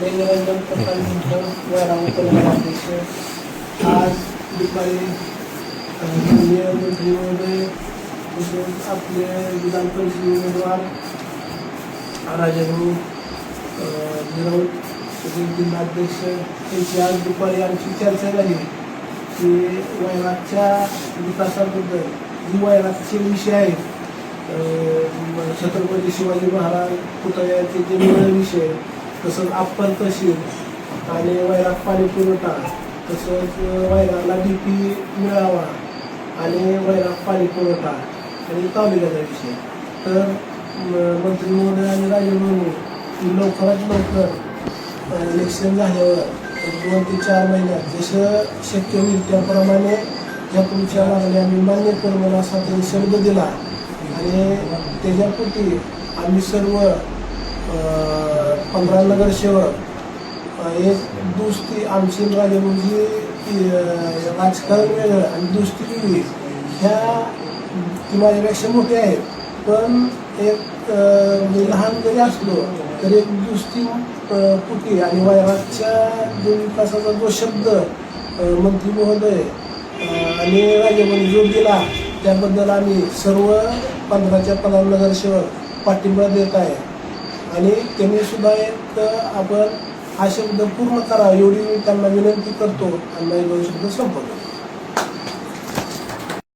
निरंजन प्रकाश वैराम अध्यक्ष आज दुपारी माननीय मंत्री महोदय तसेच आपले विधान परिषद उमेदवार राजाभाऊ गिरवत तसेच जिल्हाध्यक्ष यांची आज दुपारी आमची चर्चा झाली की वैरागच्या विकासाबद्दल जी वैरागचे विषय आहेत छत्रपती शिवाजी महाराज पुतळ्याचे जे मूळ विषय तसंच अप्पर तहसील आणि वैराग पाणी पुरवठा तसंच वैरागला DP मिळावा आणि वैराग पाणी पुरवठा आणि तालुक्याचा विषय तर मंत्री महोदय आणि राजेभाऊ लवकरात लवकर इलेक्शन झाल्यावर 2 ते 4 महिन्यात जसं शक्य होईल त्याप्रमाणे या तुमच्या मागण्या आम्ही मान्य करू असा त्यांनी शब्द दिला आणि त्याच्यापोटी आम्ही सर्व 15 नगरसेवक एक दुसरी आमची राजाभाऊजी राजकारण वेगळं आणि दुसरी वेगळी ह्या ती माझ्यापेक्षा मोठे आहेत पण एक लहान जरी असलो तरी एक दुसरी पुटी आणि वैरागच्या जो विकासाचा जो शब्द मंत्री महोदय आणि राजाभाऊंनी जो दिला त्याबद्दल आम्ही सर्व 15च्या 15 नगरसेवक पाठिंबा देत आहे आणि त्यांनी सुद्धा एक आपण हा शब्द पूर्ण करा एवढी मी त्यांना विनंती करतो आणि माझे 2 शब्द संपवतो.